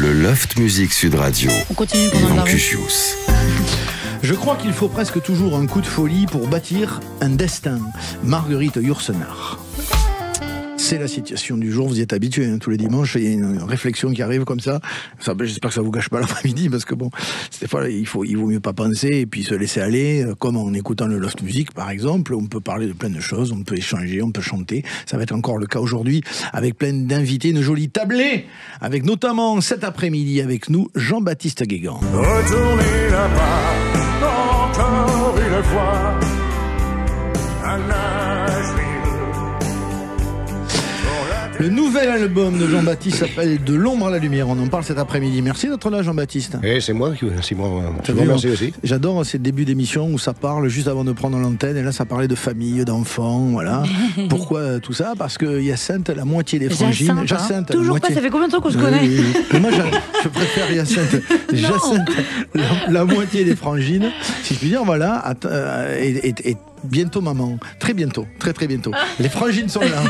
Le Loft Music Sud Radio. On continue pendant Yvan le Cuchius. Je crois qu'il faut presque toujours un coup de folie pour bâtir un destin. Marguerite Yourcenar. C'est la citation du jour, vous y êtes habitués, tous les dimanches, il y a une réflexion qui arrive comme ça. J'espère que ça vous gâche pas l'après-midi, parce que bon, des fois, il vaut mieux pas penser et puis se laisser aller, comme en écoutant le Loft Music, par exemple. On peut parler de plein de choses, on peut échanger, on peut chanter. Ça va être encore le cas aujourd'hui, avec plein d'invités, une jolie tablée, avec notamment cet après-midi avec nous, Jean-Baptiste Guégan. Retournez là-bas, encore une fois, à Nashville. Le nouvel album de Jean-Baptiste s'appelle De l'ombre à la lumière. On en parle cet après-midi. Merci d'être là, Jean-Baptiste. Et c'est moi. Je vous remercie aussi. J'adore ces débuts d'émission où ça parle juste avant de prendre l'antenne. Et là, ça parlait de famille, d'enfants, voilà. Pourquoi tout ça? Parce que Hyacinthe, la moitié des frangines. Jacinthe, toujours pas, ça fait combien de temps qu'on se connaît? Moi, je préfère Hyacinthe. Jacinthe, la moitié des frangines, si je puis dire, voilà, et bientôt maman. Très bientôt, très très bientôt. Les frangines sont là.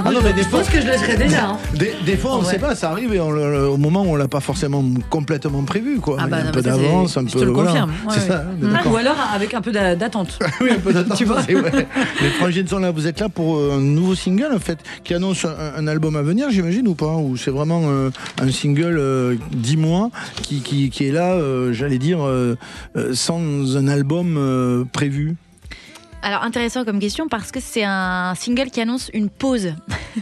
Ah non, mais des fois, je pense que je le serais déjà. Hein. Des fois, on ne sait pas, ça arrive et au moment où on l'a pas forcément complètement prévu, quoi. Ah bah, un peu d'avance, un peu. Je te le confirme. C'est ça. Ou alors avec un peu d'attente. Oui, un peu d'attente. Tu vois. Ouais. Les frangines sont là. Vous êtes là pour un nouveau single, en fait, qui annonce un album à venir, j'imagine, ou pas? Ou c'est vraiment un single 10 mois qui est là, j'allais dire, sans un album prévu? Alors intéressant comme question parce que c'est un single qui annonce une pause.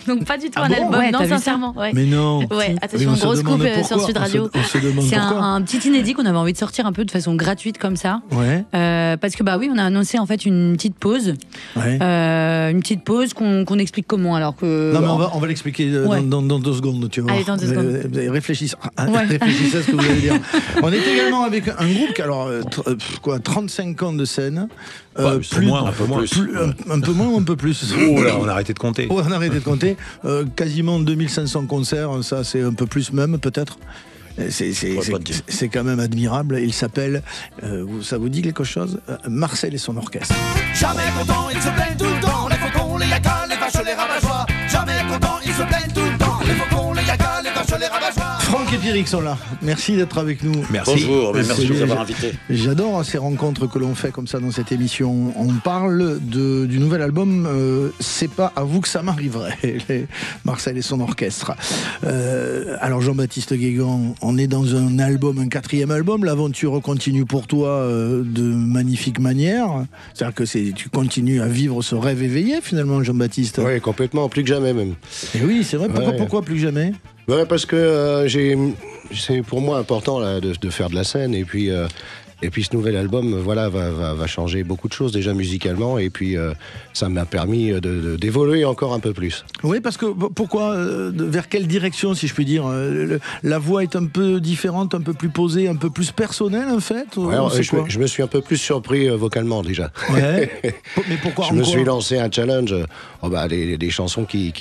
Donc pas du tout un album, ouais, non sincèrement. Ouais. Mais non. Ouais, attention, grosse coupe sur Sud Radio. On se demande c'est pourquoi. un petit inédit qu'on avait envie de sortir un peu de façon gratuite comme ça. Ouais. Parce que bah oui, on a annoncé en fait une petite pause. Ouais. Une petite pause qu'on explique comment alors que. Non mais on va l'expliquer dans 2 secondes, tu vois. Allez, dans 2 secondes. Réfléchissez à ce que vous allez dire. On est également avec un groupe qui, alors, 35 ans de scène. Un peu moins. Un peu moins ou un peu plus. Oh là, on a arrêté de compter. On a arrêté de compter. Quasiment 2500 concerts, ça c'est un peu plus même, peut-être. C'est quand même admirable. Il s'appelle, ça vous dit quelque chose? Marcel et son orchestre. Jamais content, ils se plaignent tout le temps. Les faucons, les yacas, les vaches, les rabat-joie. Jamais content, ils se plaignent tout le temps. Les faucons, les yacas, les vaches, les rabat-joie. Franck et Pierrick sont là. Merci d'être avec nous. Merci. Bonjour, merci de nous avoir invités. J'adore ces rencontres que l'on fait comme ça dans cette émission. On parle du nouvel album C'est pas à vous que ça m'arriverait. Marcel et son orchestre. Alors Jean-Baptiste Guégan, on est dans un album, un 4e album. L'aventure continue pour toi de magnifique manière. C'est-à-dire que tu continues à vivre ce rêve éveillé finalement, Jean-Baptiste. Oui, complètement, plus que jamais même. Et oui, c'est vrai. Pourquoi plus que jamais? Ouais, parce que c'est pour moi important là, de faire de la scène et puis ce nouvel album voilà, va changer beaucoup de choses déjà musicalement et puis ça m'a permis d'évoluer encore un peu plus. Oui, parce que pourquoi vers quelle direction, si je puis dire la voix est un peu différente, un peu plus posée, un peu plus personnelle en fait? Ouais, je me suis un peu plus surpris vocalement déjà. Ouais. Mais pourquoi? Je me suis lancé un challenge, des chansons qui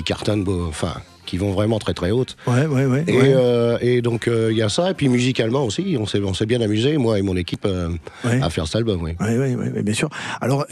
cartonnent, enfin qui vont vraiment très très hautes. Ouais. Et donc il y a ça, et puis musicalement aussi, on s'est bien amusé, moi et mon équipe, à faire cet album. Oui, bien sûr. Alors,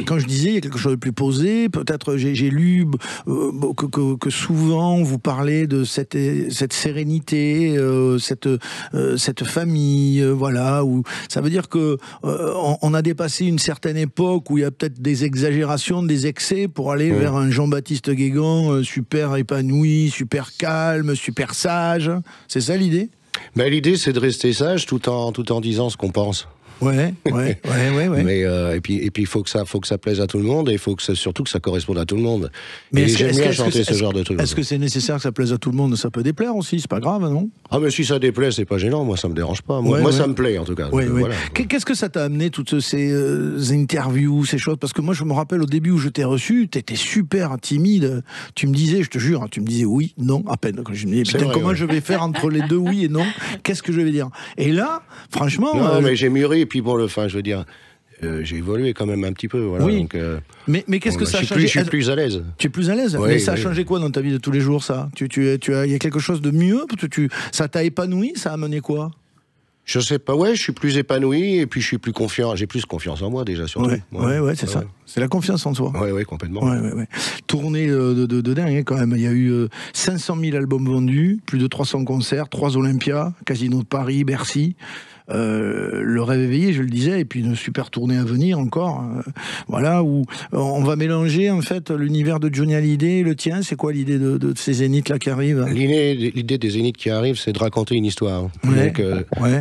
quand je disais, il y a quelque chose de plus posé, peut-être j'ai lu que souvent vous parlez de cette sérénité, cette famille, voilà, où ça veut dire que on a dépassé une certaine époque où il y a peut-être des exagérations, des excès pour aller vers un Jean-Baptiste Guégan super épanoui, super calme, super sage. C'est ça l'idée? L'idée, c'est de rester sage tout en disant ce qu'on pense. Ouais. Mais et puis il faut que ça plaise à tout le monde et il faut surtout que ça corresponde à tout le monde. Mais j'aime bien chanter ce genre de trucs. Est-ce que c'est nécessaire que ça plaise à tout le monde? Ça peut déplaire aussi, c'est pas grave, non? Ah mais si ça déplaît, c'est pas gênant, moi ça me dérange pas. Moi ça me plaît en tout cas. Voilà. Qu'est-ce que ça t'a amené toutes ces interviews, ces choses? Parce que moi je me rappelle au début où je t'ai reçu, t'étais super timide. Tu me disais, je te jure, tu me disais oui, non, à peine. Quand je me disais putain, comment je vais faire entre les deux oui et non? Qu'est-ce que je vais dire? Et là, franchement, non mais j'ai mûri. Et puis je veux dire, j'ai évolué quand même un petit peu. Voilà, oui. donc, mais qu'est-ce que ça a changé? Je suis plus à l'aise. Tu es plus à l'aise? Mais ça a changé quoi dans ta vie de tous les jours, ça? Il y a quelque chose de mieux? Ça t'a épanoui? Ça a amené quoi? Je sais pas, je suis plus épanoui et puis je suis plus confiant. J'ai plus confiance en moi déjà, surtout. Ouais, c'est ça. C'est la confiance en soi. Ouais, complètement. Ouais. Tournée de dingue, quand même. Il y a eu 500 000 albums vendus, plus de 300 concerts, 3 Olympias, Casino de Paris, Bercy. Le rêve éveillé, je le disais, et puis une super tournée à venir encore, voilà, où on va mélanger en fait l'univers de Johnny Hallyday, le tien. C'est quoi l'idée de ces zéniths là qui arrivent? L'idée des zéniths qui arrivent, c'est de raconter une histoire. Donc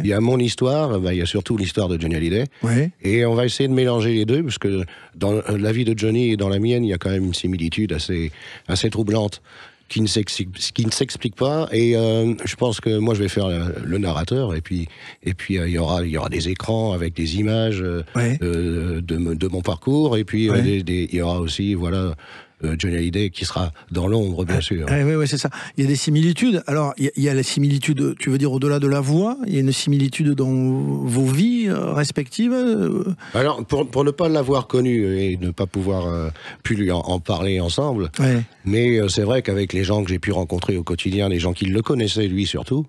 il y a mon histoire, il y a surtout l'histoire de Johnny Hallyday, et on va essayer de mélanger les deux, parce que dans la vie de Johnny et dans la mienne, il y a quand même une similitude assez troublante, qui ne s'explique pas, et je pense que moi je vais faire le narrateur, et puis il y aura des écrans avec des images de mon parcours, et puis il y aura aussi Johnny Hallyday qui sera dans l'ombre, bien sûr. Oui, c'est ça. Il y a des similitudes. Alors, il y a la similitude, tu veux dire, au-delà de la voix, il y a une similitude dans vos vies respectives. Alors, pour ne pas l'avoir connu et ne pas pouvoir pu lui en parler ensemble, mais c'est vrai qu'avec les gens que j'ai pu rencontrer au quotidien, les gens qui le connaissaient, lui surtout,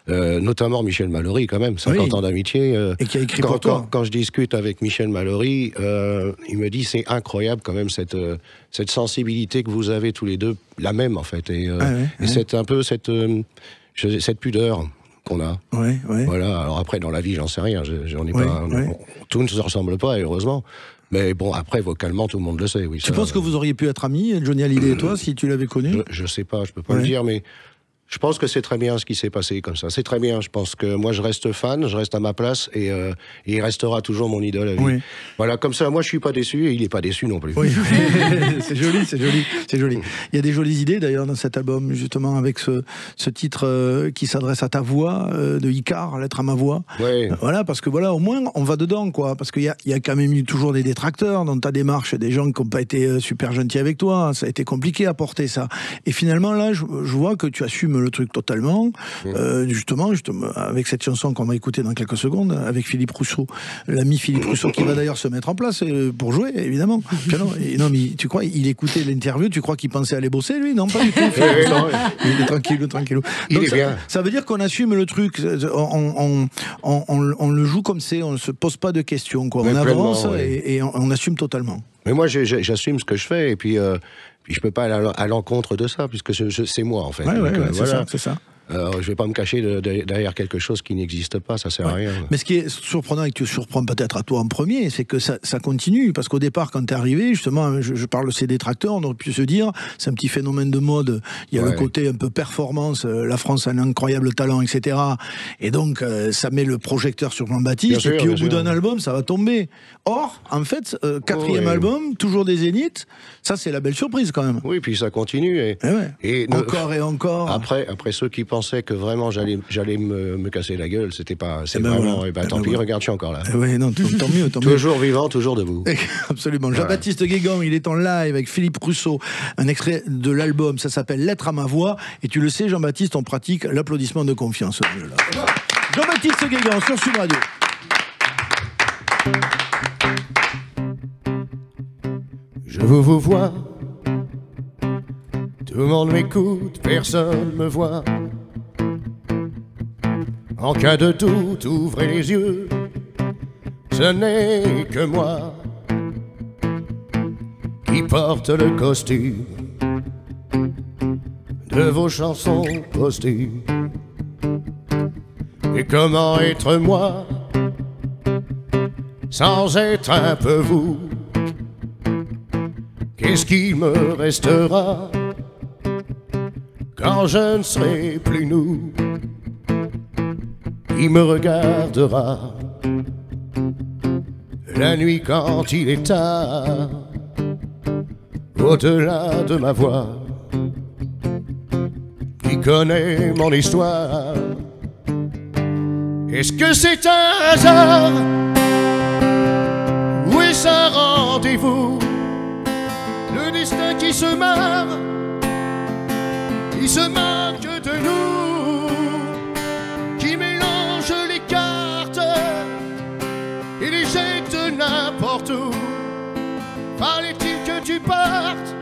notamment Michel Mallory, quand même, 50 ans d'amitié. Et qui a écrit pour toi. Quand je discute avec Michel Mallory, il me dit c'est incroyable quand même cette sensibilité que vous avez tous les deux, la même en fait, et c'est un peu cette pudeur qu'on a. Voilà. Alors après, dans la vie, j'en sais rien, j'en ai pas. Tout ne se ressemble pas, heureusement. Mais bon, après, vocalement, tout le monde le sait. Oui, tu penses que vous auriez pu être amis, Johnny Hallyday et toi, si tu l'avais connu? Je sais pas, je peux pas le dire, mais je pense que c'est très bien ce qui s'est passé comme ça. C'est très bien. Je pense que moi, je reste fan, je reste à ma place, et il restera toujours mon idole à vie. Voilà, comme ça, moi, je suis pas déçu, et il est pas déçu non plus. C'est joli. Il y a des jolies idées, d'ailleurs, dans cet album, justement, avec ce titre qui s'adresse à ta voix, de Icare, Lettre à ma voix. Voilà, parce que au moins, on va dedans, quoi. Parce qu'il y a quand même eu toujours des détracteurs dans ta démarche, des gens qui n'ont pas été super gentils avec toi. Ça a été compliqué à porter ça. Et finalement, là, je vois que tu assumes le truc totalement, justement, avec cette chanson qu'on va écouter dans quelques secondes, avec Philippe Rousseau, l'ami Philippe Rousseau, qui va d'ailleurs se mettre en place pour jouer, évidemment. Non, mais tu crois, il écoutait l'interview, tu crois qu'il pensait aller bosser, lui? Non, pas du tout. Il est tranquille. Donc, ça veut dire qu'on assume le truc, on le joue comme c'est, on ne se pose pas de questions, quoi. On avance et on assume totalement. Mais moi, j'assume ce que je fais, et puis je peux pas aller à l'encontre de ça, puisque c'est moi, en fait. C'est ça. Je vais pas me cacher derrière quelque chose qui n'existe pas, ça sert à rien. Mais ce qui est surprenant, et que tu surprends peut-être à toi en premier, c'est que ça continue, parce qu'au départ, quand t'es arrivé, justement, je parle de ces détracteurs, on aurait pu se dire, c'est un petit phénomène de mode, il y a le côté un peu performance, la France a un incroyable talent, etc. Et donc, ça met le projecteur sur Jean-Baptiste, et puis au bout d'un album, ça va tomber. Or, en fait, 4e album, toujours des zéniths, ça c'est la belle surprise quand même. Oui, puis ça continue. Et encore et encore. Après ceux qui pensaient que vraiment j'allais me casser la gueule, c'était pas, c'est vraiment, tant pis, regarde, je suis encore là. Non, tant mieux. Toujours vivant, toujours debout. Absolument. Jean-Baptiste Guégan, il est en live avec Philippe Rousseau, un extrait de l'album, ça s'appelle Lettre à ma voix, et tu le sais, Jean-Baptiste, on pratique l'applaudissement de confiance. Jean-Baptiste Guégan sur Sud Radio. Je vous vois, tout le monde m'écoute, personne me voit. En cas de doute, ouvrez les yeux, ce n'est que moi qui porte le costume de vos chansons posthumes. Et comment être moi sans être un peu vous? Qu'est-ce qui me restera quand je ne serai plus nous? Qui me regardera la nuit quand il est tard, au-delà de ma voix? Qui connaît mon histoire? Est-ce que c'est un hasard ou est-ce un rendez-vous? Le destin qui se marre, qui se moque de nous, qui mélange les cartes et les jette n'importe où. Fallait-il que tu partes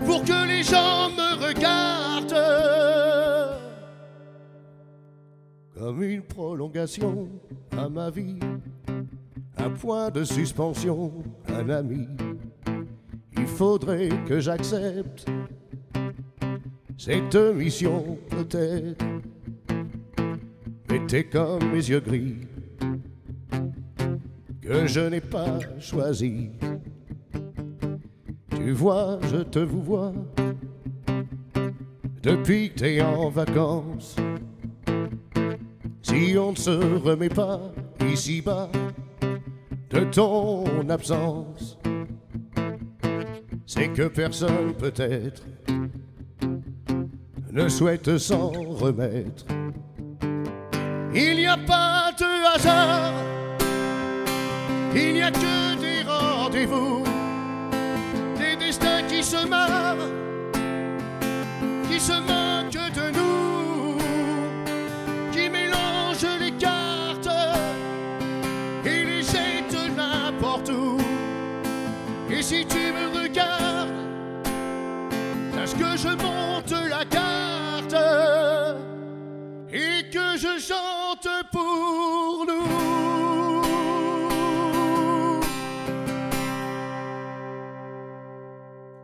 pour que les gens me regardent comme une prolongation à ma vie, un point de suspension, un ami. Il faudrait que j'accepte cette mission peut-être, mais t'es comme mes yeux gris que je n'ai pas choisi. Tu vois, je te vous vois depuis que t'es en vacances. Si on ne se remet pas ici-bas de ton absence, c'est que personne peut-être ne souhaite s'en remettre. Il n'y a pas de hasard, il n'y a que des rendez-vous, des destins qui se marrent, qui se moquent de nous, qui mélangent les cartes et les jettent n'importe où. Et si tu me regardes, sache que je monte la carte et que je chante pour nous.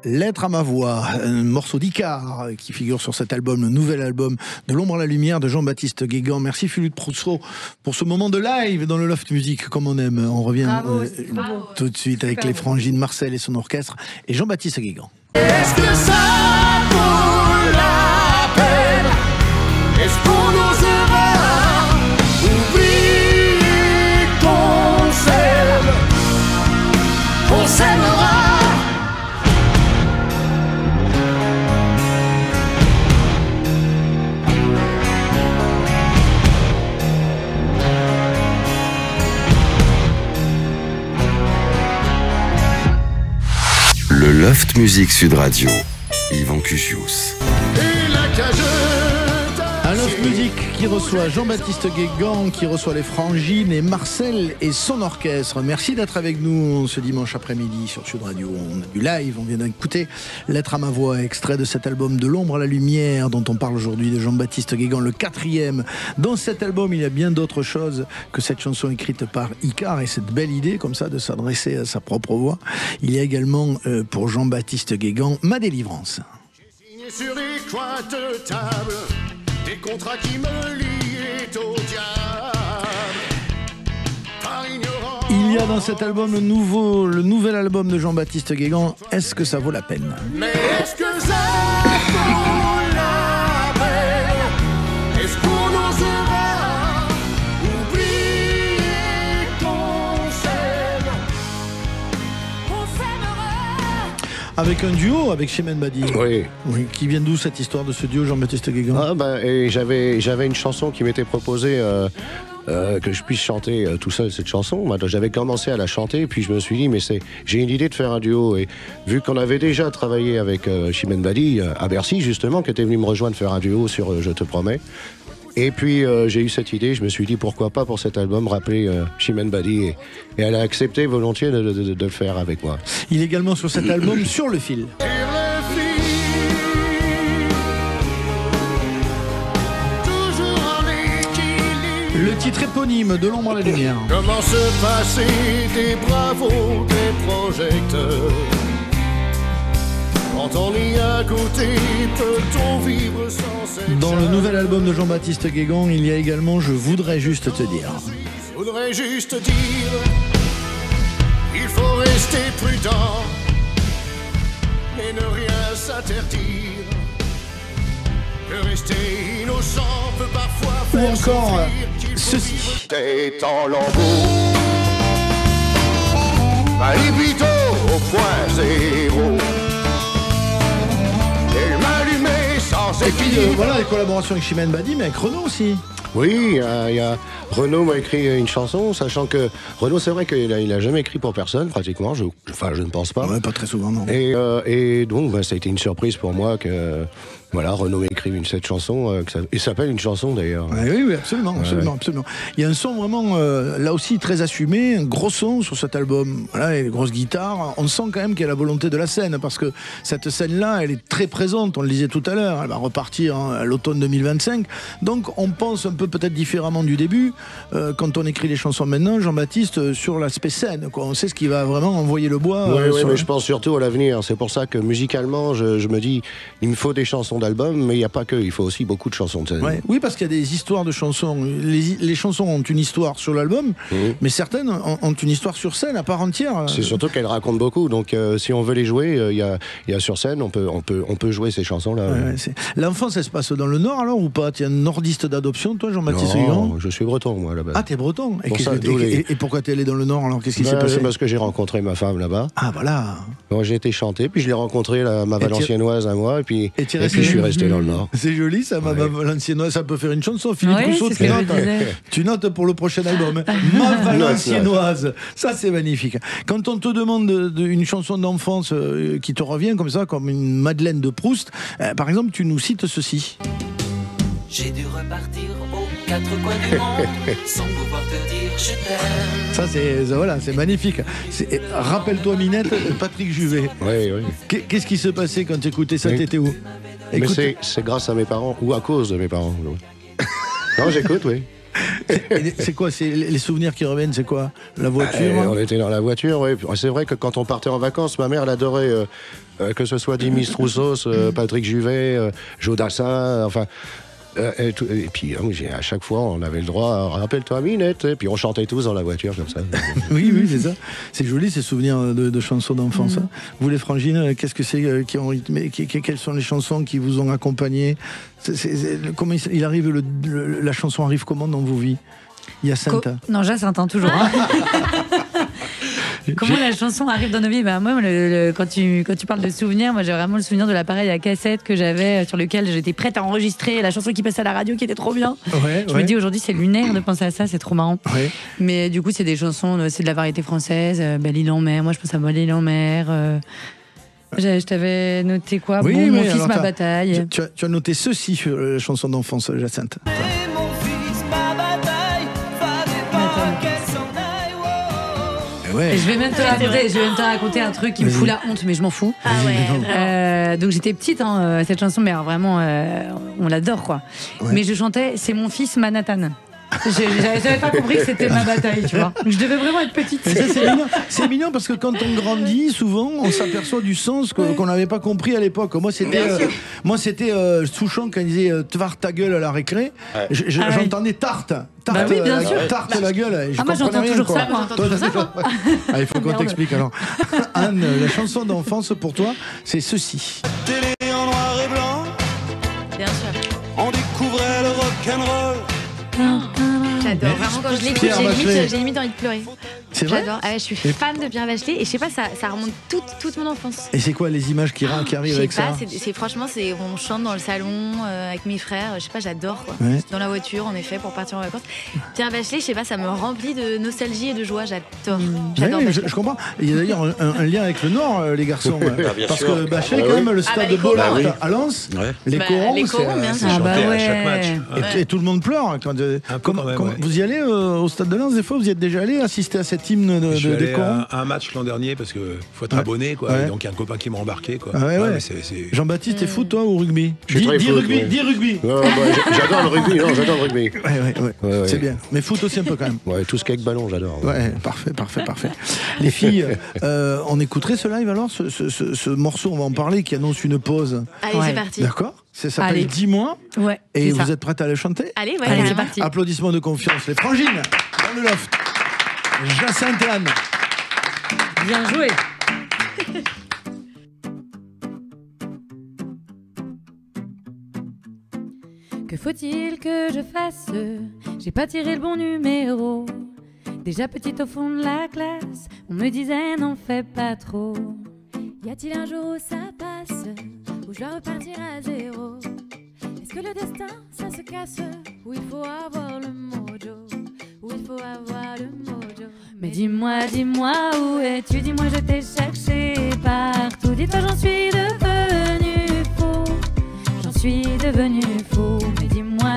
Lettre à ma voix, un morceau d'Icare qui figure sur cet album, le nouvel album de l'ombre à la lumière de Jean-Baptiste Guégan. Merci Philippe Prousseau pour ce moment de live dans le Loft Music comme on aime. On revient tout de suite avec les Frangines, Marcel et son orchestre et Jean-Baptiste Guégan. Est-ce que ça vaut la peine? Est-ce qu'on osera oublier qu'on s'aime? On s'aimera. Le Loft Music Sud Radio, Yvan Cugius. Un Loft Music qui reçoit Jean-Baptiste Guégan, qui reçoit les Frangines et Marcel et son orchestre. Merci d'être avec nous ce dimanche après-midi sur Sud Radio. On a du live, on vient d'écouter Lettre à ma voix, extrait de cet album de l'ombre à la lumière dont on parle aujourd'hui de Jean-Baptiste Guégan, le 4e. Dans cet album, il y a bien d'autres choses que cette chanson écrite par Icare et cette belle idée comme ça de s'adresser à sa propre voix. Il y a également pour Jean-Baptiste Guégan Ma délivrance. J'ai signé sur les coins de table des contrats qui me liaient au diable. Par ignorance. Il y a dans cet album le nouvel album de Jean-Baptiste Guégan, Est-ce que ça vaut la peine? Mais est-ce que ça vaut la peine? Est-ce qu'on osera oublier qu'on s'aime? On s'aimera. Avec un duo avec Chimène Badi. Oui. Oui. Qui vient d'où cette histoire de ce duo, Jean-Baptiste Guégan? Et j'avais une chanson qui m'était proposée que je puisse chanter tout seul cette chanson. Moi, j'avais commencé à la chanter, puis je me suis dit, mais j'ai une idée de faire un duo. Et vu qu'on avait déjà travaillé avec Chimène Badi à Bercy, justement, qui était venu me rejoindre faire un duo sur Je te promets. Et puis j'ai eu cette idée, je me suis dit pourquoi pas pour cet album rappeler Chimène Badi et elle a accepté volontiers de le faire avec moi. Il est également sur cet album Sur le fil. Le titre éponyme de l'ombre à la lumière. Comment se passer des bravos, des projecteurs? Quand on y a goûté, peut-on vivre sans cette Dans le nouvel album de Jean-Baptiste Guégan, il y a également Je voudrais juste te dire. Je voudrais juste dire, il faut rester prudent, mais ne rien s'interdire. Que rester innocent peut parfois Ou faire encore souffrir, ceci. Tête en lambeaux, allez plutôt au point zéro. Et m'allumer sans Et puis équilibre. voilà les collaborations avec Chimène Badi, mais avec Renaud aussi. Oui, il y a Renaud m'a écrit une chanson, sachant que Renaud, c'est vrai qu'il a jamais écrit pour personne, pratiquement. Je ne pense pas. Ouais, pas très souvent, non. Et donc, ça a été une surprise pour moi que Renaud m'écrive cette chanson, et ça s'appelle une chanson d'ailleurs. Oui, absolument. Il y a un son vraiment, là aussi, très assumé, un gros son sur cet album. Voilà, et les grosses guitares. On sent quand même qu'il y a la volonté de la scène, parce que cette scène-là, elle est très présente, on le disait tout à l'heure, elle va repartir à l'automne 2025. Donc, on pense un peu peut-être différemment du début. Quand on écrit les chansons maintenant, Jean-Baptiste, sur l'aspect scène, quoi. On sait ce qui va vraiment envoyer le bois. Oui, mais je pense surtout à l'avenir. C'est pour ça que musicalement, je me dis, il me faut des chansons d'album, mais il n'y a pas que, il faut aussi beaucoup de chansons de scène. Ouais. Oui, parce qu'il y a des histoires de chansons. Les chansons ont une histoire sur l'album, mais certaines ont une histoire sur scène à part entière. C'est surtout qu'elles racontent beaucoup. Donc, si on veut les jouer, il y a sur scène, on peut jouer ces chansons-là. Ouais, l'enfance, elle se passe dans le Nord alors ou pas? Tu es un nordiste d'adoption, toi, Jean-Baptiste Hugon? Non, je suis breton, moi, là-bas. Ah, t'es breton. Et pourquoi t'es allé dans le Nord alors? Qu'est-ce qui s'est passé? C'est parce que j'ai rencontré ma femme là-bas. Ah, voilà. Bon, j'ai été chanter, puis je l'ai rencontré, ma Valenciennoise à moi, et puis je suis resté dans le Nord. C'est joli, ça, ma Valenciennoise. Ça peut faire une chanson. Philippe Rousseau, tu notes pour le prochain album. Ma Valenciennoise. Ça, c'est magnifique. Quand on te demande une chanson d'enfance qui te revient comme ça, comme une Madeleine de Proust, par exemple, tu nous cites ceci. J'ai dû repartir aux quatre coins du monde sans pouvoir te dire je t'aime. Ça, c'est magnifique. Rappelle-toi, Minette, Patrick Juvet. Oui. Qu'est-ce qui se passait quand tu écoutais ça? T'étais où? Mais c'est grâce à mes parents ou à cause de mes parents. Non, j'écoute, oui. C'est quoi? C'est les souvenirs qui reviennent? C'est quoi? La voiture? On était dans la voiture, oui. C'est vrai que quand on partait en vacances, ma mère elle adorait que ce soit Dimitri Roussos, Patrick Juvet, Jodassin, enfin. Et puis à chaque fois on avait le droit, rappelle-toi Minette, et puis on chantait tous dans la voiture comme ça. oui, c'est ça. C'est joli ces souvenirs de chansons d'enfance. Vous les frangines, qu'est-ce que c'est quelles sont les chansons qui vous ont accompagné? Comment il arrive la chanson arrive comment dans vos vies? Hyacinthe. Non, Jacinthe, toujours. Comment la chanson arrive dans nos vies? Moi, quand tu parles de souvenirs, moi j'ai vraiment le souvenir de l'appareil à cassette que j'avais, sur lequel j'étais prête à enregistrer la chanson qui passait à la radio, qui était trop bien. Je me dis aujourd'hui c'est lunaire de penser à ça, c'est trop marrant. Mais du coup c'est des chansons, c'est de la variété française. L'île en mer, moi je pense à l'île en mer. Je t'avais noté quoi? Mon fils, ma bataille. Tu as noté ceci sur la chanson d'enfance, Jacinthe. Ouais. Je vais même te raconter un truc qui me fout la honte, mais je m'en fous. Donc j'étais petite, cette chanson, mais alors vraiment, on l'adore, quoi. Mais je chantais, c'est mon fils Manhattan. J'avais pas compris que c'était ma bataille, tu vois. Je devais vraiment être petite. C'est mignon parce que quand on grandit, souvent, on s'aperçoit du sens qu'on n'avait pas compris à l'époque. Moi, c'était Souchon quand il disait « Tvart ta gueule à la récré ». J'entendais tarte. Oui, bien sûr. Tarte la gueule. Moi, j'entends toujours ça. Il faut qu'on t'explique alors. Anne, la chanson d'enfance pour toi, c'est ceci. Télé en noir et blanc. Bien sûr. On découvrait le rock'n'roll. J'adore, vraiment quand je l'écoute, j'ai limite envie de pleurer. C'est vrai? J'adore. Je suis fan de Pierre Bachelet et je sais pas, ça remonte toute mon enfance. Et c'est quoi les images qui arrivent avec ça? Franchement, on chante dans le salon avec mes frères, je sais pas, j'adore quoi. Dans la voiture en effet pour partir en vacances. Pierre Bachelet, je sais pas, ça me remplit de nostalgie et de joie, j'adore. Je comprends. Il y a d'ailleurs un lien avec le Nord, les garçons. Parce que Bachelet, quand même, le stade de Bollard à Lens, les corons, bien sûr. À chaque match. Et tout le monde pleure. Vous y allez au stade de Lens des fois? Vous y êtes déjà allé assister à cet hymne des corons? Un match l'an dernier parce que faut être abonné, quoi. Donc il y a un copain qui m'a embarqué, quoi. Jean-Baptiste, t'es foot toi ou rugby? Je suis très foot. Dis rugby. J'adore le rugby. Non, j'adore le rugby. C'est bien. Mais foot aussi un peu quand même. Ouais, tout ce qui est avec ballon, j'adore. Ouais, parfait. Les filles, on écouterait ce live alors, ce morceau, on va en parler, qui annonce une pause. Allez, c'est parti. D'accord. Ça s'appelle 10 mois. Ouais. Et vous êtes prête à le chanter? Allez, c'est parti. Applaudissements de confiance. Les frangines dans le loft. Jacinthe et Anne. Bien joué. Que faut-il que je fasse? J'ai pas tiré le bon numéro. Déjà petite au fond de la classe, on me disait n'en fais pas trop. Y a-t-il un jour où ça passe, où je dois repartir à zéro? Est-ce que le destin, ça se casse, où il faut avoir le mojo, où il faut avoir le mojo? Mais dis-moi où es-tu? Dis-moi, je t'ai cherché partout. Dis-toi, j'en suis devenu fou. J'en suis devenu fou. Mais dis-moi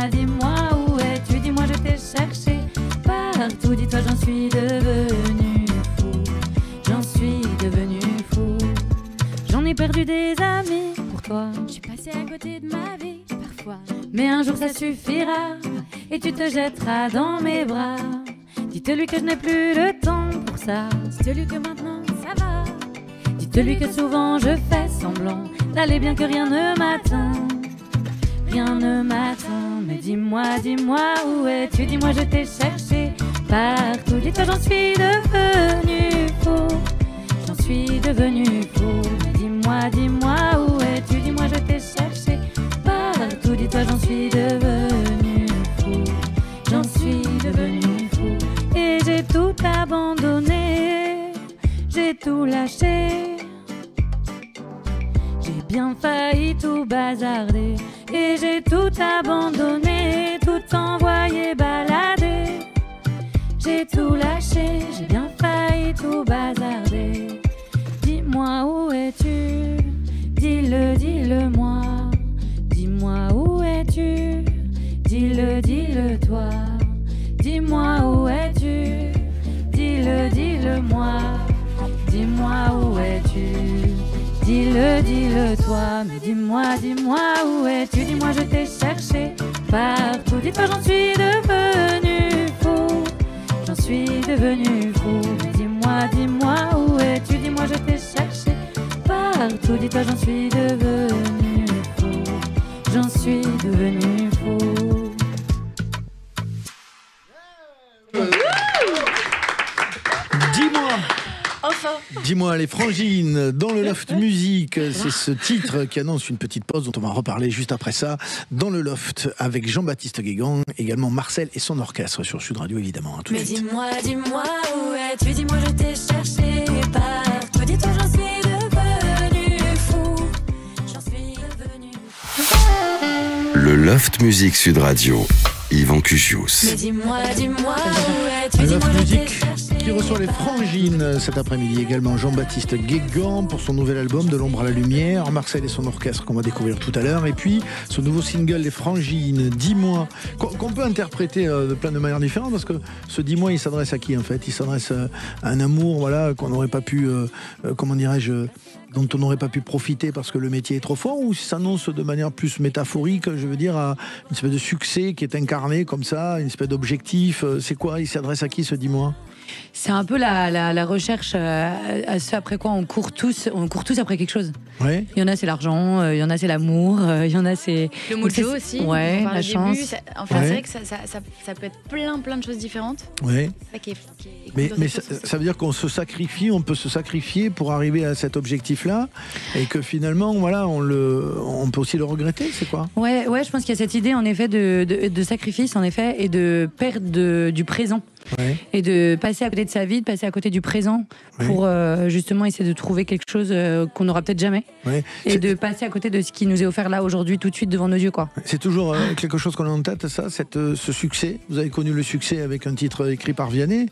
où es-tu? Dis-moi, je t'ai cherché partout. Dis-toi, j'en suis devenu fou. J'en suis devenu fou. J'en ai perdu des amis pour toi. Je suis passée à côté de ma vie. fois. Mais un jour ça suffira et tu te jetteras dans mes bras. Dites-lui que je n'ai plus le temps pour ça. Dites-lui que maintenant ça va. Dites-lui que souvent je fais semblant d'aller bien que rien ne m'atteint. Rien ne m'attend, mais dis-moi où es-tu? Dis-moi, je t'ai cherché partout. Dis-toi, j'en suis devenu fou. J'en suis devenu fou. Mais dis-moi où es-tu? Dis-moi, je t'ai cherché partout. Dis-toi, j'en suis devenu fou. J'en suis devenu fou. Et j'ai tout abandonné. J'ai tout lâché. J'ai bien failli tout bazarder. Et j'ai tout abandonné, tout envoyé balader. J'ai tout lâché, j'ai bien failli tout bazarder. Dis-moi où es-tu? Dis-le moi. Dis-moi où es-tu? Dis-le toi. Dis-moi où es-tu? Dis-le moi. Dis-moi où es-tu? Dis-le toi, mais dis-moi où es-tu? Dis-moi, je t'ai cherché partout. Dis-toi, j'en suis devenu fou. J'en suis devenu fou. Mais dis-moi où es-tu? Dis-moi, je t'ai cherché partout. Dis-toi, j'en suis devenu fou. J'en suis devenu fou. Dis-moi. Enfin. Dis-moi, les Frangines, dans le Loft Musique, c'est ce titre qui annonce une petite pause dont on va reparler juste après ça, dans le Loft, avec Jean-Baptiste Guégan, également Marcel et son orchestre sur Sud Radio, évidemment. Tout mais dis-moi où es-tu? Dis-moi, je t'ai cherché partout. Dis-toi, j'en suis devenu fou. J'en suis devenu fou. Le Loft Musique Sud Radio, Yvan Cugius. Mais dis-moi où es-tu? Le Dis-moi, Loft je t'ai Musique qui reçoit les Frangines cet après-midi, également Jean-Baptiste Guégan pour son nouvel album De l'ombre à la lumière, Marcel et son orchestre qu'on va découvrir tout à l'heure, et puis ce nouveau single Les Frangines, Dis-moi, qu'on peut interpréter de plein de manières différentes, parce que ce Dis-moi, il s'adresse à qui en fait? Il s'adresse à un amour, voilà, qu'on n'aurait pas pu, comment dirais-je, dont on n'aurait pas pu profiter parce que le métier est trop fort, ou si ça s'annonce de manière plus métaphorique, je veux dire, à une espèce de succès qui est incarné comme ça, une espèce d'objectif? C'est quoi? Il s'adresse à qui ce Dis-moi? C'est un peu la recherche à ce après quoi on court tous après quelque chose. Ouais. Il y en a c'est l'argent, il y en a c'est l'amour, il y en a c'est le mojo aussi. Ouais, la chance. Début, enfin c'est vrai que ça peut être plein de choses différentes. Ouais. C'est ça qui est mais ça veut dire qu'on se sacrifie, on peut se sacrifier pour arriver à cet objectif-là, et que finalement, voilà, on peut aussi le regretter, c'est quoi? Ouais, je pense qu'il y a cette idée en effet de sacrifice en effet et de perte du présent. Ouais. Et de passer à côté de sa vie, de passer à côté du présent pour justement essayer de trouver quelque chose qu'on n'aura peut-être jamais, et de passer à côté de ce qui nous est offert là aujourd'hui tout de suite devant nos yeux, quoi. C'est toujours quelque chose qu'on a en tête, ça, ce succès. Vous avez connu le succès avec un titre écrit par Vianney.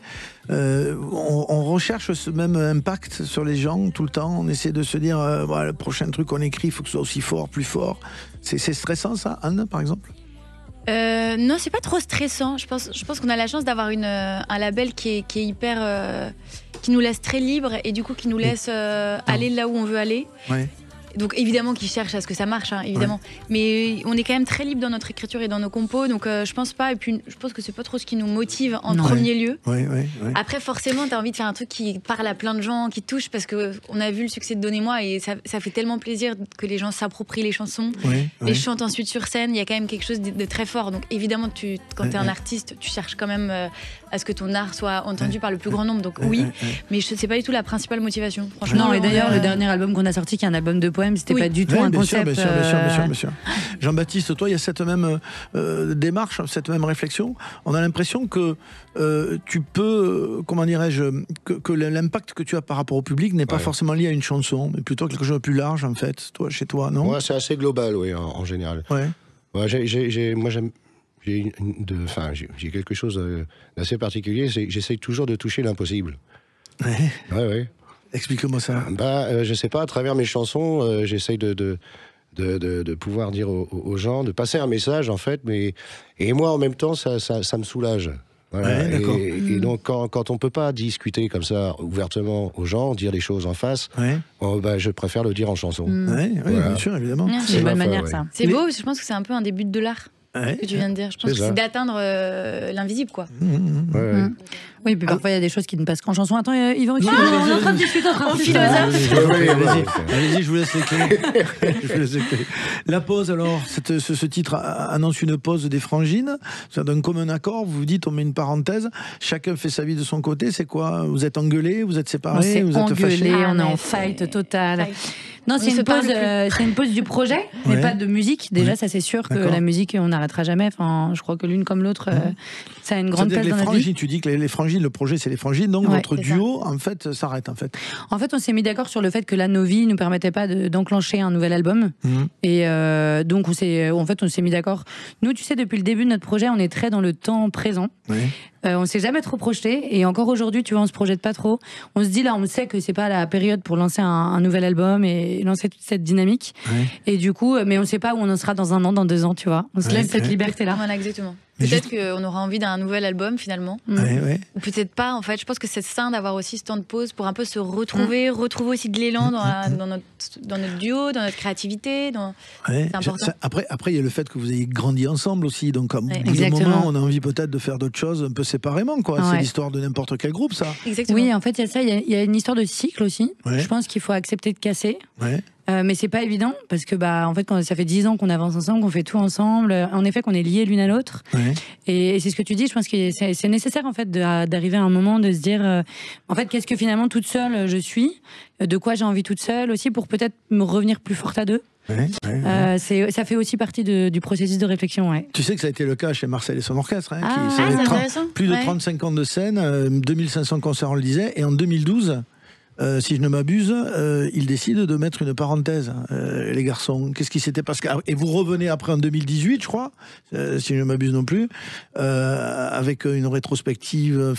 On recherche ce même impact sur les gens tout le temps. On essaie de se dire voilà, le prochain truc qu'on écrit, il faut que ce soit aussi fort, plus fort. C'est stressant, ça, Anne, par exemple? Non, c'est pas trop stressant. Je pense qu'on a la chance d'avoir un label qui est hyper, qui nous laisse très libre et du coup qui nous laisse aller là où on veut aller. Ouais. Donc évidemment qu'ils cherchent à ce que ça marche, hein, évidemment. Ouais. Mais on est quand même très libre dans notre écriture et dans nos compos, donc je pense pas. Et puis je pense que c'est pas trop ce qui nous motive en premier lieu. Ouais. Après forcément, t'as envie de faire un truc qui parle à plein de gens, qui touche, parce que on a vu le succès de Donnez-moi et ça fait tellement plaisir que les gens s'approprient les chansons et chantent ensuite sur scène. Il y a quand même quelque chose de très fort. Donc évidemment, quand t'es un artiste, tu cherches quand même à ce que ton art soit entendu par le plus grand nombre. Donc mais c'est pas du tout la principale motivation. Franchement. Non, et d'ailleurs le dernier album qu'on a sorti, qui est un album de poèmes, c'était pas du tout un concept. Bien sûr. Jean-Baptiste, toi, il y a cette même démarche, cette même réflexion. On a l'impression que tu peux, comment dirais-je, que l'impact que tu as par rapport au public n'est pas forcément lié à une chanson, mais plutôt quelque chose de plus large, en fait, toi, chez toi, non? Moi, c'est assez global, oui, en général. Moi, j'ai quelque chose d'assez particulier, c'est que j'essaye toujours de toucher l'impossible. Ouais. Explique-moi ça. Je sais pas, à travers mes chansons, j'essaye de pouvoir dire aux gens, de passer un message, en fait, et moi, en même temps, ça me soulage. Voilà. d'accord. Et donc, quand on peut pas discuter comme ça ouvertement aux gens, dire les choses en face, je préfère le dire en chanson. Oui, bien sûr, évidemment. C'est une bonne manière, ça. C'est beau, parce que je pense que c'est un peu un début de l'art. Que tu viens de dire. Je pense que c'est d'atteindre l'invisible, quoi. Oui, puis parfois il y a des choses qui ne passent qu'en chanson. Attends, Yvan, on est en train de discuter, en philosophe. Allez-y, je vous laisse les clés. La pause, alors, ce titre annonce une pause des Frangines. C'est d'un commun accord. Vous vous dites, on met une parenthèse. Chacun fait sa vie de son côté. C'est quoi? Vous êtes engueulés? Vous êtes séparés? Vous êtes fâchés? On est en fight total. Non, c'est une pause du projet, mais pas de musique. Déjà, ça c'est sûr que la musique, on n'arrêtera jamais. Enfin, je crois que l'une comme l'autre, ça a une grande place dans notre vie. Tu dis que les Frangines, le projet c'est les Frangines, donc votre duo, en fait, s'arrête en fait. En fait, on s'est mis d'accord sur le fait que là, nos vies ne nous permettaient pas d'enclencher un nouvel album. Et donc, on s'est mis d'accord. Nous, tu sais, depuis le début de notre projet, on est très dans le temps présent. On s'est jamais trop projeté, et encore aujourd'hui, tu vois, on se projette pas trop. On se dit là, on sait que c'est pas la période pour lancer un nouvel album et lancer toute cette dynamique. Et du coup, mais on sait pas où on en sera dans 1 an, dans 2 ans, tu vois. On se laisse cette liberté-là. Voilà, exactement. Peut-être qu'on aura envie d'un nouvel album finalement. Ou peut-être pas, en fait. Je pense que c'est sain d'avoir aussi ce temps de pause pour un peu se retrouver aussi de l'élan dans notre duo, dans notre créativité. C'est important. Après, il y a le fait que vous ayez grandi ensemble aussi. Donc, à un moment, on a envie peut-être de faire d'autres choses un peu séparément, quoi. C'est l'histoire de n'importe quel groupe, ça. Exactement. Oui, en fait, il y a ça. Il y a une histoire de cycle aussi. Je pense qu'il faut accepter de casser. Mais c'est pas évident parce que en fait quand ça fait 10 ans qu'on avance ensemble, qu'on fait tout ensemble, en effet qu'on est liés l'une à l'autre. Et c'est ce que tu dis, je pense que c'est nécessaire en fait d'arriver à un moment de se dire en fait qu'est-ce que finalement toute seule je suis, de quoi j'ai envie toute seule aussi pour peut-être me revenir plus forte à deux. Ça fait aussi partie du processus de réflexion. Tu sais que ça a été le cas chez Marcel et son orchestre, qui plus de 35 ans de scène, 2500 concerts on le disait, et en 2012 si je ne m'abuse, ils décident de mettre une parenthèse, les garçons. Qu'est-ce qui s'était passé? Et vous revenez après en 2018, je crois, si je ne m'abuse non plus, avec une rétrospective,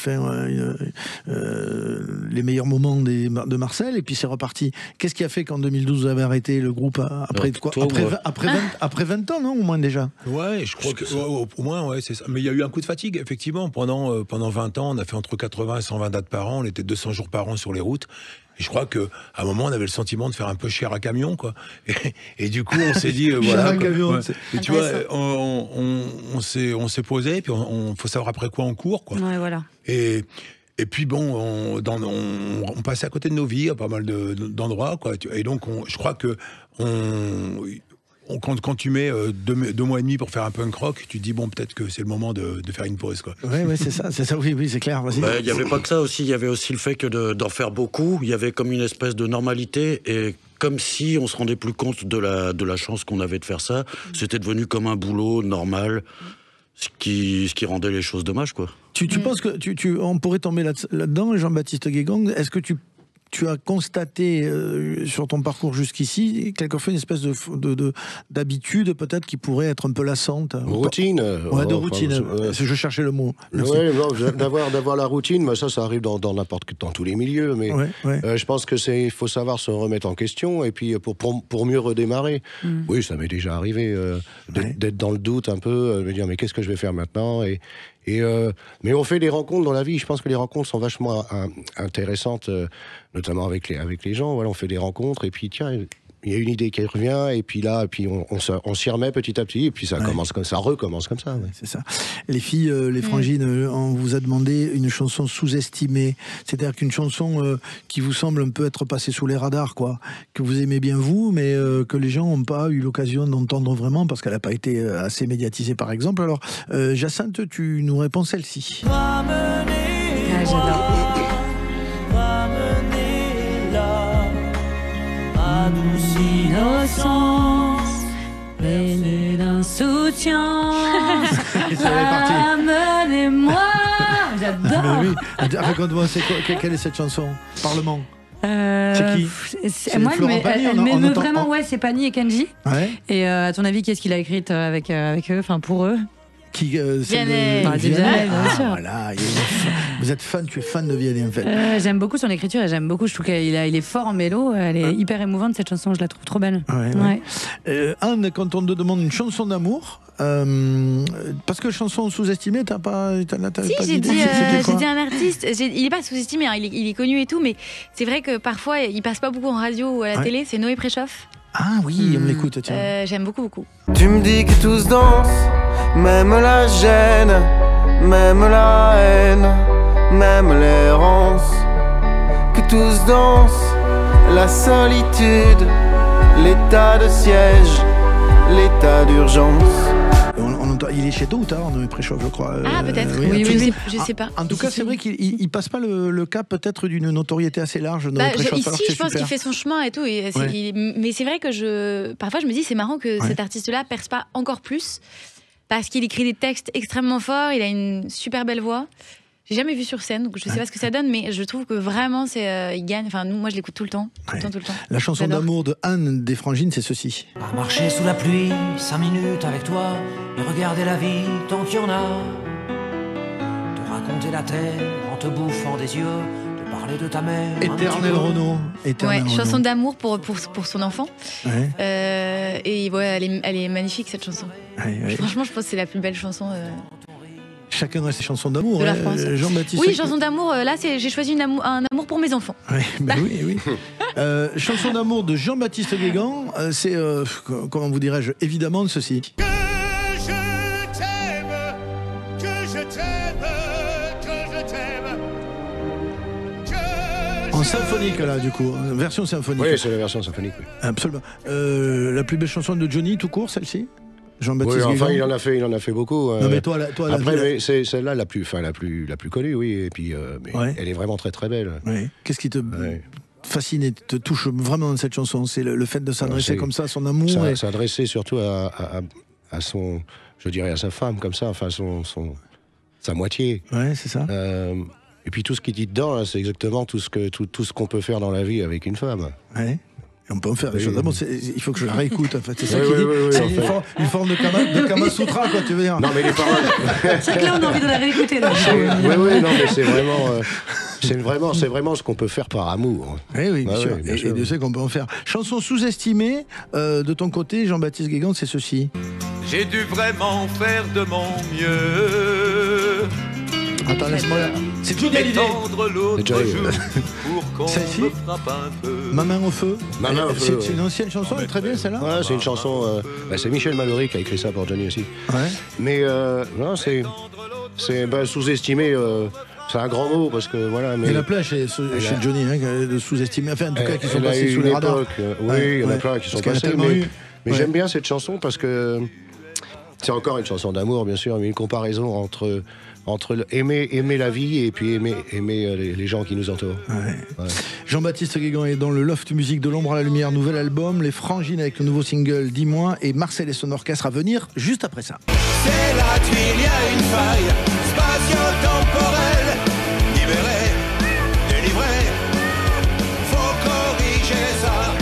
les meilleurs moments de Marcel, et puis c'est reparti. Qu'est-ce qui a fait qu'en 2012 vous avez arrêté le groupe après 20 ans, non, au moins déjà? Ouais, je crois au moins, c'est ça. Mais il y a eu un coup de fatigue, effectivement. Pendant 20 ans, on a fait entre 80 et 120 dates par an. On était 200 jours par an sur les routes. Et je crois qu'à un moment, on avait le sentiment de faire un peu cher à camion, quoi. Et du coup, on s'est dit, voilà. Camion, et tu vois, on s'est posé, et puis on faut savoir après quoi on court, quoi. Voilà. Et puis bon, on passait à côté de nos vies à pas mal d'endroits, quoi. Et donc, je crois que quand tu mets 2 mois et demi pour faire un punk rock, tu te dis bon, peut-être que c'est le moment de faire une pause, quoi. Ouais, c'est ça, oui, c'est clair. Il n'y avait pas que ça aussi, il y avait aussi le fait que d'en faire beaucoup, il y avait comme une espèce de normalité, et comme si on se rendait plus compte de la chance qu'on avait de faire ça. C'était devenu comme un boulot normal, ce qui rendait les choses dommages, quoi. Tu penses que on pourrait tomber là-dedans, Jean-Baptiste Guégang? Est-ce que tu as constaté sur ton parcours jusqu'ici quelquefois une espèce d'habitude peut-être qui pourrait être un peu lassante? Routine. De routine. Je cherchais le mot. D'avoir la routine, mais ça arrive dans tous les milieux. Mais je pense que il faut savoir se remettre en question et puis pour mieux redémarrer. Oui, ça m'est déjà arrivé d'être dans le doute un peu, de me dire mais qu'est-ce que je vais faire maintenant? Mais on fait des rencontres dans la vie. Je pense que les rencontres sont vachement intéressantes, notamment avec les gens. Voilà, on fait des rencontres et puis tiens, il y a une idée qui revient et puis on s'y remet petit à petit et puis ça recommence comme ça. C'est ça. Les filles, les Frangines, on vous a demandé une chanson sous-estimée. C'est-à-dire qu'une chanson qui vous semble un peu être passée sous les radars, quoi. Que vous aimez bien vous, mais que les gens n'ont pas eu l'occasion d'entendre vraiment parce qu'elle n'a pas été assez médiatisée, par exemple. Alors, Jacinthe, tu nous réponds celle-ci. J'adore. Douce innocence, bénie d'insouciance, amenez-moi. J'adore. Raconte-moi, quelle est cette chanson? Parlement. C'est qui? Moi, elle m'émeut vraiment. Ouais, c'est Pani et Kenji. Et à ton avis, qu'est-ce qu'il a écrit avec eux, enfin pour eux? Qui Vianney, bien sûr. Voilà, vous êtes fan, tu es fan de Vianney en fait. J'aime beaucoup son écriture et j'aime beaucoup, je trouve qu'il est fort en mélo, elle est hyper émouvante cette chanson, je la trouve trop belle. Anne, quand on te demande une chanson d'amour, parce que chanson sous-estimée, t'as pas Si, j'ai dit un artiste, il est pas sous-estimé, hein, il est connu et tout, mais c'est vrai que parfois il passe pas beaucoup en radio ou à la télé, c'est Noé Préchoff. Ah oui, on l'écoute, tiens. J'aime beaucoup. Tu me dis que tous dansent, même la gêne, même la haine, même l'errance. Que tous dansent, la solitude, l'état de siège, l'état d'urgence. Il est chez Tôt ou Tard, Noé Préchoff, je crois. Ah, peut-être. Oui, je sais pas. En tout cas, c'est vrai qu'il passe pas le cap peut-être d'une notoriété assez large. Noé Préchoff, ici, je pense qu'il fait son chemin et tout. Mais c'est vrai que parfois, je me dis, c'est marrant que cet artiste-là perce pas encore plus parce qu'il écrit des textes extrêmement forts. Il a une super belle voix. J'ai jamais vu sur scène, donc je sais pas ce que ça donne, mais je trouve que vraiment, il gagne. Enfin, moi, je l'écoute tout le temps. Tout le temps. La chanson d'amour de Anne des Frangines, c'est ceci. À marcher sous la pluie, 5 minutes avec toi, et regarder la vie tant qu'il y en a. Te raconter la terre en te bouffant des yeux, te parler de ta mère. Éternel Renaud. Chanson d'amour pour son enfant. Et elle est magnifique, cette chanson. Franchement, je pense que c'est la plus belle chanson. Chacun a ses chansons d'amour. De la France. Jean-Baptiste. Oui, chanson d'amour. Là, j'ai choisi un amour pour mes enfants. Oui. Chanson d'amour de Jean-Baptiste Guégan. C'est, comment vous dirais-je, évidemment ceci. Que je t'aime, que je t'aime, que je t'aime. En symphonique, là, du coup. Version symphonique. Oui, c'est la version symphonique. Oui. Absolument. La plus belle chanson de Johnny, tout court, celle-ci. Jean-Baptiste Guégan. Enfin, il en a fait beaucoup. Non, mais toi après, c'est celle-là la plus connue, oui. Et puis, elle est vraiment très très belle. Ouais. Qu'est-ce qui te fascine et te touche vraiment dans cette chanson? C'est le fait de s'adresser comme ça à son amour. S'adresser surtout à son, je dirais, à sa femme comme ça, enfin sa moitié. Ouais, c'est ça. Et puis tout ce qu'il dit dedans, là, c'est exactement tout ce qu'on peut faire dans la vie avec une femme. Ouais. On peut en faire des choses. D'abord, il faut que je la réécoute, en fait. C'est ça qu'il dit. C'est une forme de Kama Sutra, quoi, tu veux dire. Non, mais les paroles. C'est que là, on a envie de la réécouter. Oui, non, mais c'est vraiment ce qu'on peut faire par amour. Oui, bien sûr. Et Dieu sait qu'on peut en faire. Chanson sous-estimée de ton côté, Jean-Baptiste Guégan, c'est ceci. J'ai dû vraiment faire de mon mieux. Attends, laisse-moi là. C'est tout l'idée. Celle-ci, Ma main au feu. C'est une ancienne chanson, elle est très bien celle-là. Ouais, c'est une chanson. C'est Michel Mallory qui a écrit ça pour Johnny aussi. Ouais. Mais non, c'est sous-estimé. C'est un grand mot parce que voilà. Mais il y en a plein chez Johnny de sous-estimés. Enfin, en tout cas, qui sont passés sous les radars. Oui, il y en a plein qui sont passés. Mais j'aime bien cette chanson parce que c'est encore une chanson d'amour, bien sûr, mais une comparaison entre aimer la vie et puis aimer les gens qui nous entourent. Ouais. Jean-Baptiste Guégan est dans le Loft Musique de l'ombre à la lumière, nouvel album, Les Frangines avec le nouveau single 10 mois et Marcel et son orchestre à venir juste après ça. C'est la tuile, il y a une faille spatio-temporelle, libérée, délivrée, faut corriger ça.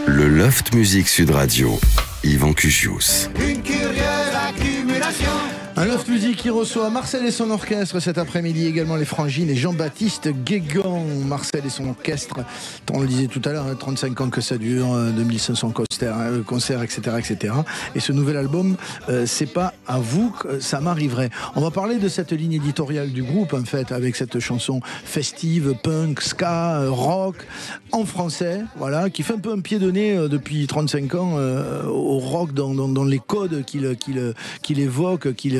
Le Loft Musique Sud Radio, Yvan Cugius. Une curieuse accumulation. Un Loft Music qui reçoit Marcel et son orchestre cet après-midi, également les Frangines et Jean-Baptiste Guégan. Marcel et son orchestre, on le disait tout à l'heure, 35 ans que ça dure, 2500 concerts, etc. Et ce nouvel album, c'est pas à vous que ça m'arriverait. On va parler de cette ligne éditoriale du groupe, en fait, avec cette chanson festive, punk, ska, rock, en français, voilà, qui fait un peu un pied de nez depuis 35 ans au rock dans les codes qu'il évoque, qui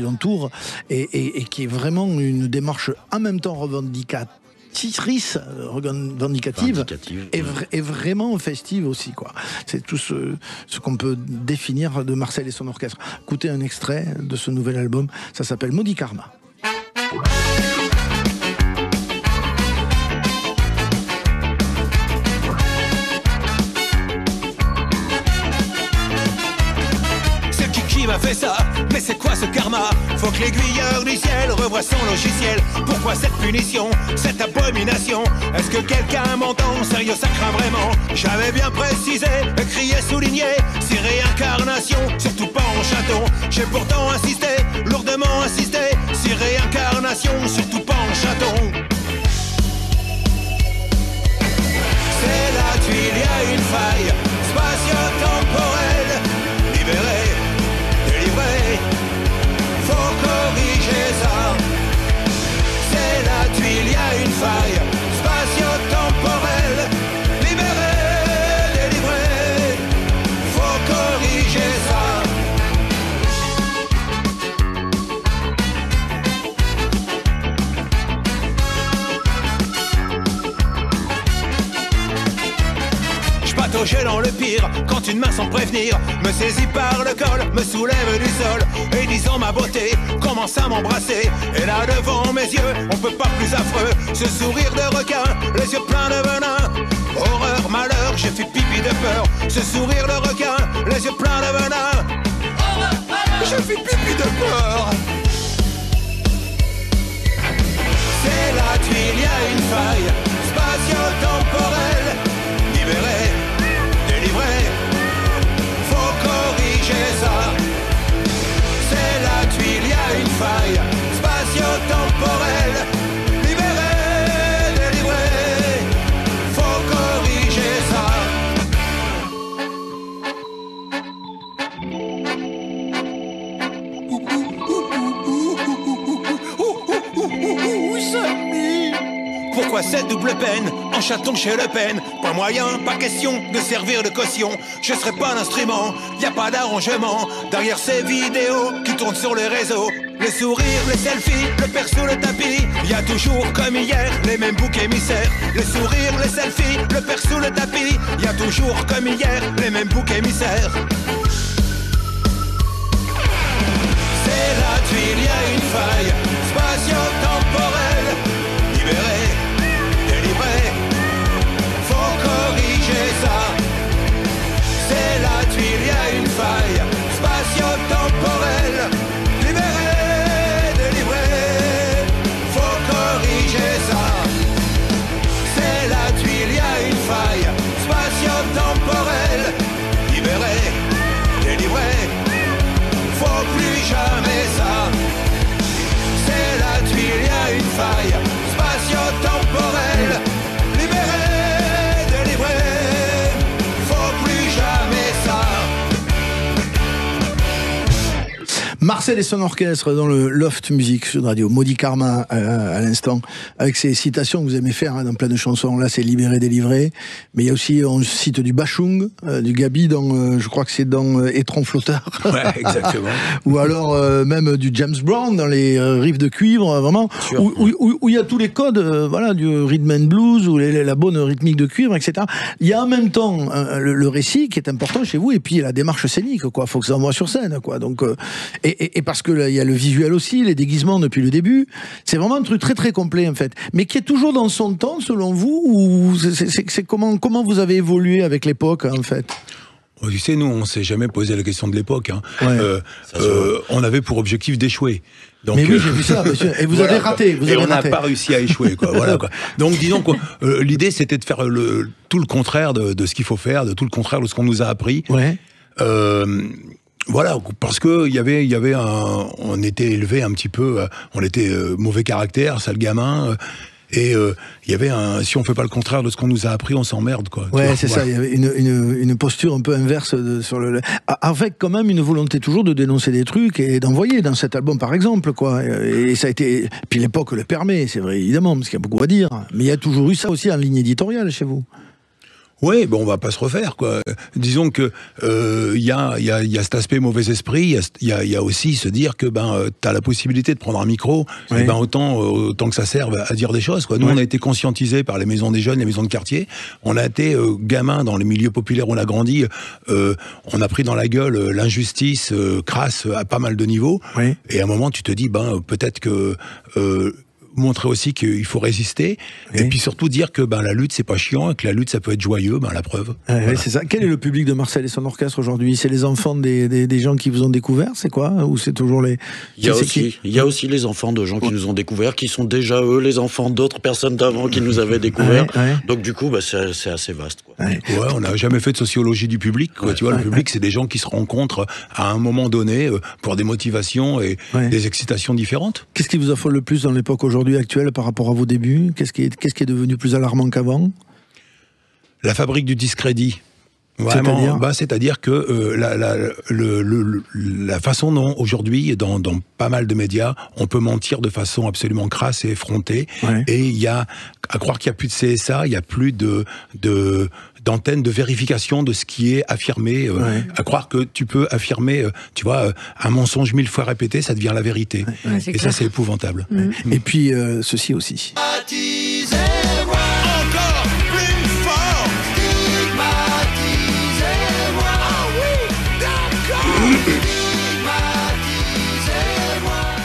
l'entoure et qui est vraiment une démarche en même temps revendicative et vraiment festive aussi, quoi. C'est tout ce qu'on peut définir de Marcel et son orchestre. Écoutez un extrait de ce nouvel album, ça s'appelle Maudit Karma. M'a fait ça, mais c'est quoi ce karma? Faut que l'aiguilleur du ciel revoie son logiciel. Pourquoi cette punition, cette abomination? Est-ce que quelqu'un m'entend? Sérieux, ça craint vraiment. J'avais bien précisé, crié, souligné, ces réincarnations, surtout pas en chaque chaton. J'ai pourtant insisté, lourdement insisté, si réincarnation, surtout pas en chaton. C'est la tuile, y a une faille spatio-temporelle. Libéré, délivré, faut corriger ça. C'est la tuile, y a une faille spatio-temporelle. Libéré, délivré, faut corriger ça. J'pataugeais dans le pire, quand une main sans prévenir me saisit par le col, me soulève du sol, et disant ma beauté, commence à m'embrasser. Et là devant mes yeux, on peut pas plus affreux, ce sourire de requin, les yeux pleins de venin. Horreur, malheur, j'ai fait pipi de peur, ce sourire de requin, les yeux pleins de venin. Horreur, malheur, j'ai fait pipi de peur. C'est la tuile, y a une faille spatio-temporelle. Libéré, délivré, faut corriger ça. C'est la tuile, y a une faille spatio-temporelle. Libéré, délivré, faut corriger ça. Pourquoi cette double peine, en chaton chez Le Pen? Pas moyen, pas question de servir de caution. Je serai pas l'instrument, y a pas d'arrangement derrière ces vidéos qui tournent sur les réseaux. Les sourires, les selfies, le père sous le tapis. Y a toujours comme hier, les mêmes boucs émissaires. Les sourires, les selfies, le père sous le tapis. Y a toujours comme hier, les mêmes boucs émissaires. C'est la tuile, y a une faille spatio-temporelle. Libéré, délivré, faut corriger ça. C'est la tuile, y a une faille spatio-temporelle. Libéré, délivré, faut corriger ça. C'est la tuile, y a une faille spatio-temporelle. Libéré, délivré, faut plus jamais ça. C'est la tuile, y a une faille spatio-temporelle. Libéré, délivré, faut plus jamais ça. Marcel et son orchestre dans le Loft Music Sud Radio. Maudit Karma à l'instant, avec ces citations que vous aimez faire dans plein de chansons. Là, c'est Libéré, délivré. Mais il y a aussi, on cite du Bachung, du Gabi dans, je crois que c'est dans Étron flotteur. Ouais, exactement. Ou alors même du James Brown dans les riffs de cuivre, vraiment. Où il y a tous les codes, voilà, du rhythm and blues ou la bonne rythmique de cuivre, etc. Il y a en même temps le récit qui est important chez vous et puis la démarche scénique, quoi. Faut que ça envoie sur scène, quoi. Donc et parce que là, il y a le visuel aussi, les déguisements depuis le début. C'est vraiment un truc très très complet en fait, mais qui est toujours dans son temps selon vous, ou c'est comment vous avez évolué avec l'époque en fait? Tu sais, nous, on s'est jamais posé la question de l'époque. Hein. Ouais, on avait pour objectif d'échouer. Donc, mais oui, j'ai vu ça, monsieur. Et vous avez raté. Et on n'a pas réussi à échouer, quoi. Voilà, quoi. Donc, disons que l'idée, c'était de faire tout le contraire de ce qu'il faut faire, de tout le contraire de ce qu'on nous a appris. Ouais. Voilà, parce que on était élevé un petit peu, on était mauvais caractère, sale gamin. Et il y avait si on fait pas le contraire de ce qu'on nous a appris, on s'emmerde, quoi. Ouais, c'est ça. Il y avait une posture un peu inverse sur avec quand même une volonté toujours de dénoncer des trucs et d'envoyer dans cet album, par exemple, quoi. Et ça a été. Puis l'époque le permet, c'est vrai, évidemment, parce qu'il y a beaucoup à dire. Mais il y a toujours eu ça aussi en ligne éditoriale chez vous. Oui, bon, on va pas se refaire, quoi. Disons que il y a cet aspect mauvais esprit, il y a aussi se dire que t'as la possibilité de prendre un micro, oui. Et autant que ça serve à dire des choses, quoi. Nous, on a été conscientisés par les maisons des jeunes, les maisons de quartier. On a été gamins dans les milieux populaires où on a grandi. On a pris dans la gueule l'injustice crasse à pas mal de niveaux. Oui. Et à un moment, tu te dis, peut-être que montrer aussi qu'il faut résister, et puis surtout dire que la lutte c'est pas chiant, et que la lutte ça peut être joyeux, la preuve. Voilà. C'est ça. Quel est le public de Marcel et son orchestre aujourd'hui? C'est les enfants des gens qui vous ont découvert, c'est quoi? Ou c'est toujours les... Il y a aussi les enfants de gens qui nous ont découvert, qui sont déjà eux les enfants d'autres personnes d'avant qui nous avaient découvert. Donc du coup, c'est assez vaste. Quoi. On n'a jamais fait de sociologie du public. Quoi. Tu vois, le public, c'est des gens qui se rencontrent à un moment donné pour des motivations et des excitations différentes. Qu'est-ce qui vous affole le plus dans l'époque aujourd'hui actuelle par rapport à vos débuts? Qu'est-ce qui est devenu plus alarmant qu'avant? La fabrique du discrédit. Vraiment, c'est-à-dire que la façon dont aujourd'hui, dans pas mal de médias, on peut mentir de façon absolument crasse et effrontée. Et il y a, à croire qu'il n'y a plus de CSA, il n'y a plus d'antenne de vérification de ce qui est affirmé. À croire que tu peux affirmer, tu vois, un mensonge 1000 fois répété, ça devient la vérité. Et clair. Ça, c'est épouvantable. Et puis, ceci aussi.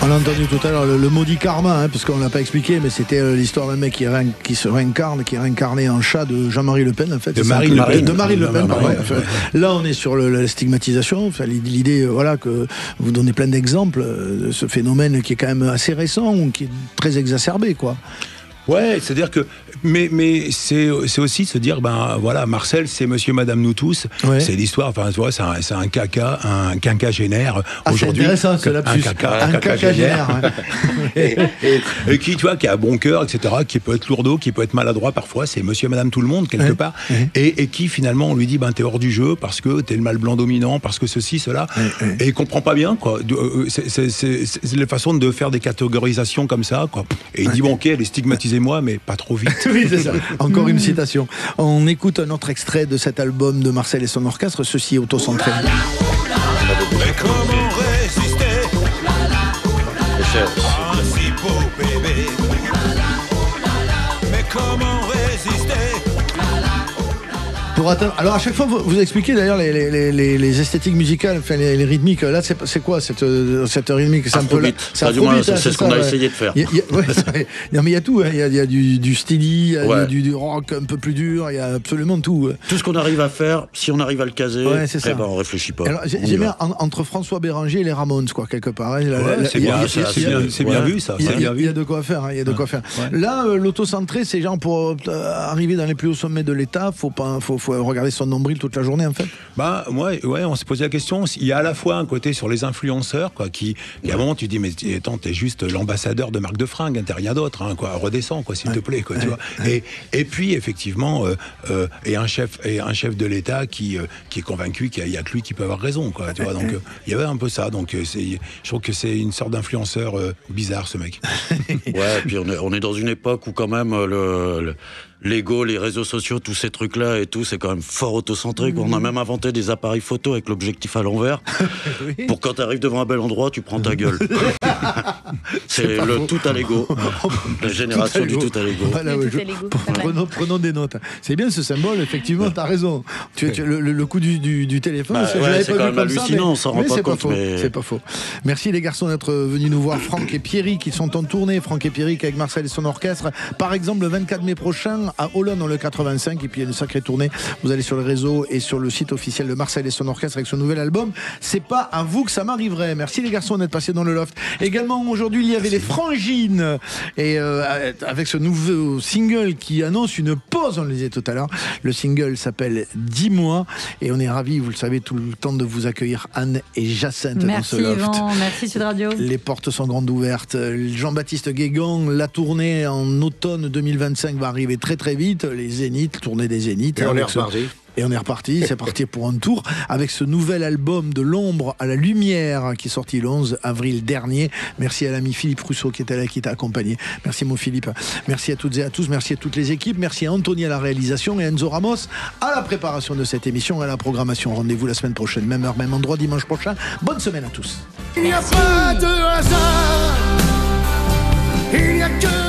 On l'a entendu tout à l'heure, le maudit karma, parce qu'on ne l'a pas expliqué, mais c'était l'histoire d'un mec qui se réincarne, qui est réincarné en chat de Jean-Marie Le Pen, en fait. De Marine Le Pen. De Marine Le Pen, pardon. Là, on est sur la stigmatisation, l'idée, que vous donnez plein d'exemples de ce phénomène qui est quand même assez récent, ou qui est très exacerbé, quoi. Ouais, c'est-à-dire que, mais c'est aussi se dire, Marcel, c'est monsieur, madame, nous tous. C'est l'histoire, tu vois, c'est un quinquagénaire aujourd'hui. C'est intéressant, ce lapsus. Un quinquagénaire. Et qui, tu vois, qui a bon cœur, etc., qui peut être lourdeau, qui peut être maladroit parfois, c'est monsieur, madame, tout le monde, quelque part. Et qui, finalement, on lui dit, t'es hors du jeu parce que t'es le mâle blanc dominant, parce que ceci, cela. Et il comprend pas bien, quoi. C'est la façon de faire des catégorisations comme ça, quoi. Et il dit, ok, elle est stigmatisée, moi, mais pas trop vite. Oui, c'est ça. Encore une citation. On écoute un autre extrait de cet album de Marcel et son orchestre, ceci est autocentré. Mais comment résister à un si beau bébé? Mais comment résister? Pour atteindre... Alors à chaque fois vous expliquez d'ailleurs les esthétiques musicales, enfin les rythmiques. Là c'est quoi cette rythmique? C'est un peu c'est ce qu'on a essayé de faire. Non mais il y a tout, il y a du steady, il y a du rock un peu plus dur, il y a absolument tout. Tout ce qu'on arrive à faire, si on arrive à le caser, on réfléchit pas. Alors j'ai bien entre François Béranger et les Ramones, quoi, quelque part. C'est bien vu ça. Il y a de quoi faire. Là l'autocentré, c'est genre pour arriver dans les plus hauts sommets de l'État, faut regarder son nombril toute la journée, en fait. On s'est posé la question. Il y a à la fois un côté sur les influenceurs, quoi, qui à un moment tu dis, mais attends, t'es juste l'ambassadeur de marque de fringues, t'es rien d'autre, quoi, redescends, quoi, s'il te plaît, quoi, tu vois. Et puis effectivement, et un chef de l'État qui est convaincu qu'il y a que lui qui peut avoir raison, quoi, tu vois. Donc il y avait un peu ça. Donc je trouve que c'est une sorte d'influenceur bizarre, ce mec. Et puis on est dans une époque où quand même l'ego, les réseaux sociaux, tous ces trucs-là et tout, c'est quand même fort autocentré. On a même inventé des appareils photo avec l'objectif à l'envers. Pour quand tu arrives devant un bel endroit, tu prends ta gueule. C'est le tout à l'ego. La génération du tout à l'ego. Voilà, prenons des notes. C'est bien ce symbole, effectivement, t'as raison. Le coup du téléphone, c'est quand même hallucinant, on s'en rend pas compte. C'est pas faux. Merci les garçons d'être venus nous voir. Franck et Pierry qui sont en tournée. Franck et Pierry avec Marcel et son orchestre. Par exemple, le 24 mai prochain, à Olonne dans le 85, et puis il y a une sacrée tournée. Vous allez sur le réseau et sur le site officiel de Marcel et son orchestre avec son nouvel album. C'est pas à vous que ça m'arriverait. Merci les garçons d'être passés dans le loft. Également aujourd'hui il y avait les Frangines et avec ce nouveau single qui annonce une pause, on le disait tout à l'heure. Le single s'appelle 10 mois et on est ravis, vous le savez, tout le temps de vous accueillir, Anne et Jacinthe, dans ce loft. Yvan, merci Sud Radio. Les portes sont grandes ouvertes. Jean-Baptiste Guégan, la tournée en automne 2025 va arriver très très vite. Les Zéniths, tournée des Zéniths. Et on est reparti. Et on est reparti, c'est parti pour un tour avec ce nouvel album de l'ombre à la lumière qui est sorti le 11 avril dernier. Merci à l'ami Philippe Rousseau qui était là, qui t'a accompagné. Merci mon Philippe. Merci à toutes et à tous, merci à toutes les équipes. Merci à Anthony à la réalisation et Enzo Ramos à la préparation de cette émission et à la programmation. Rendez-vous la semaine prochaine, même heure, même endroit, dimanche prochain. Bonne semaine à tous. Il n'y a pas de hasard, il n'y a que